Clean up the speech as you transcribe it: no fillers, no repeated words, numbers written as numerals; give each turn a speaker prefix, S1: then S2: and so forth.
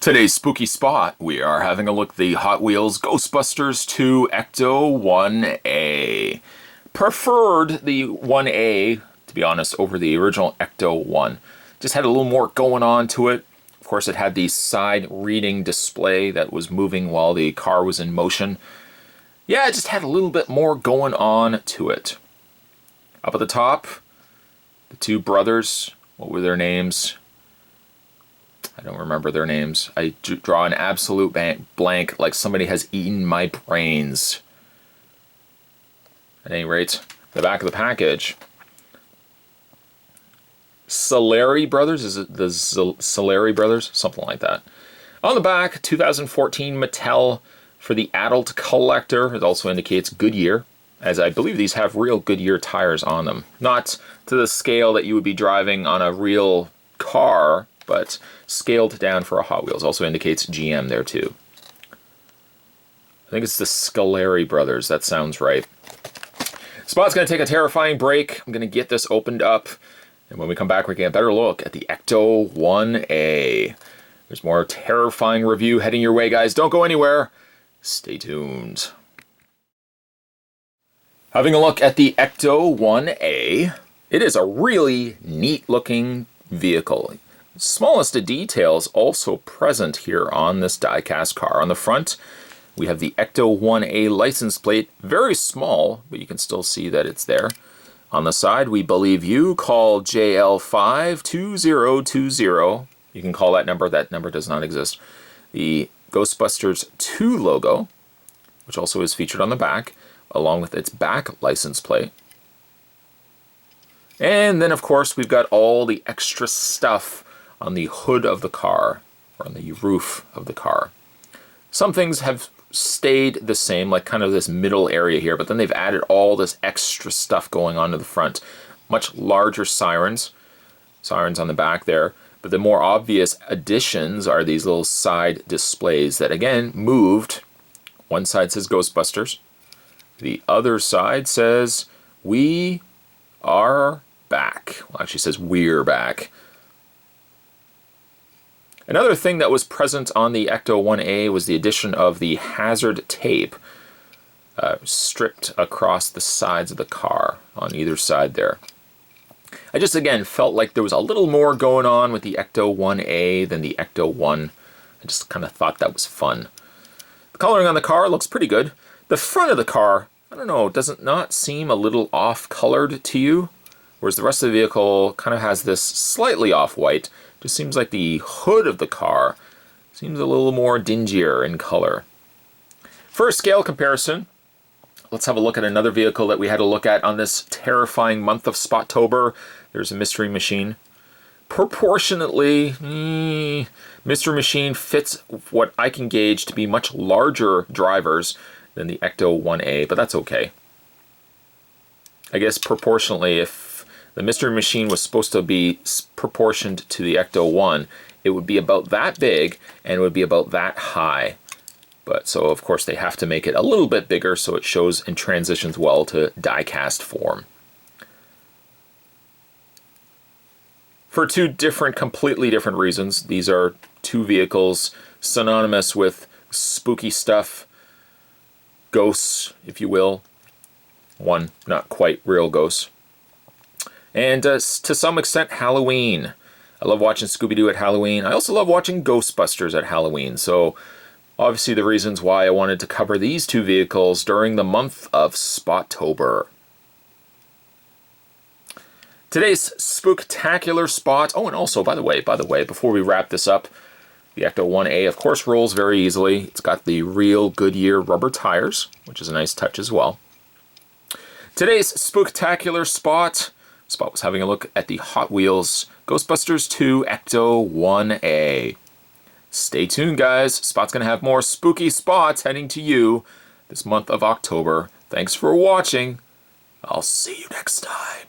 S1: Today's spooky spot, we are having a look at the Hot Wheels Ghostbusters 2 Ecto 1A. Preferred the 1A, to be honest, over the original Ecto 1. Just had a little more going on to it. Of course, it had the side reading display that was moving while the car was in motion. Yeah, it just had a little bit more going on to it. Up at the top, the two brothers, what were their names? I don't remember their names. I draw an absolute blank, like somebody has eaten my brains. At any rate, the back of the package. Solari Brothers? Is it the Solari Brothers? Something like that. On the back, 2014 Mattel for the adult collector. It also indicates Goodyear, as I believe these have real Goodyear tires on them. Not to the scale that you would be driving on a real car, but scaled down for a Hot Wheels. Also indicates GM there too. I think it's the Scolari Brothers. That sounds right. Spot's going to take a terrifying break. I'm going to get this opened up. And when we come back, we can get a better look at the Ecto 1A. There's more terrifying review heading your way, guys. Don't go anywhere. Stay tuned. Having a look at the Ecto 1A. It is a really neat looking vehicle. Smallest of details also present here on this die-cast car. On the front, we have the Ecto 1A license plate. Very small, but you can still see that it's there. On the side, we believe you. Call JL52020. You can call that number. That number does not exist. The Ghostbusters 2 logo, which also is featured on the back, along with its back license plate. And then, of course, we've got all the extra stuff on the hood of the car, or on the roof of the car. Some things have stayed the same, like kind of this middle area here, but then they've added all this extra stuff going on to the front. Much larger sirens on the back there, but the more obvious additions are these little side displays that, again, moved. One side says Ghostbusters. The other side says, "We are back." Well, actually, it says "We're back." Another thing that was present on the Ecto 1A was the addition of the hazard tape stripped across the sides of the car on either side there. I just, again, felt like there was a little more going on with the Ecto 1A than the Ecto 1. I just kind of thought that was fun. The coloring on the car looks pretty good. The front of the car, I don't know, does it not seem a little off-colored to you? Whereas the rest of the vehicle kind of has this slightly off-white. Just seems like the hood of the car seems a little more dingier in color. For a scale comparison, let's have a look at another vehicle that we had to look at on this terrifying month of Spottober. There's a Mystery Machine. Proportionately, Mystery Machine fits what I can gauge to be much larger drivers than the Ecto 1A, but that's okay. I guess proportionally, if the Mystery Machine was supposed to be proportioned to the Ecto 1, it would be about that big and it would be about that high. But so, of course, they have to make it a little bit bigger so it shows and transitions well to die-cast form. For two completely different reasons, these are two vehicles synonymous with spooky stuff, ghosts, if you will. One, not quite real ghosts. And to some extent, Halloween. I love watching Scooby-Doo at Halloween. I also love watching Ghostbusters at Halloween. So, obviously the reasons why I wanted to cover these two vehicles during the month of Spottober. Today's spooktacular spot. Oh, and also, by the way, before we wrap this up, the Ecto 1A, of course, rolls very easily. It's got the real Goodyear rubber tires, which is a nice touch as well. Today's spooktacular spot. Spot was having a look at the Hot Wheels Ghostbusters 2 Ecto 1A. Stay tuned, guys. Spot's going to have more spooky spots heading to you this month of October. Thanks for watching. I'll see you next time.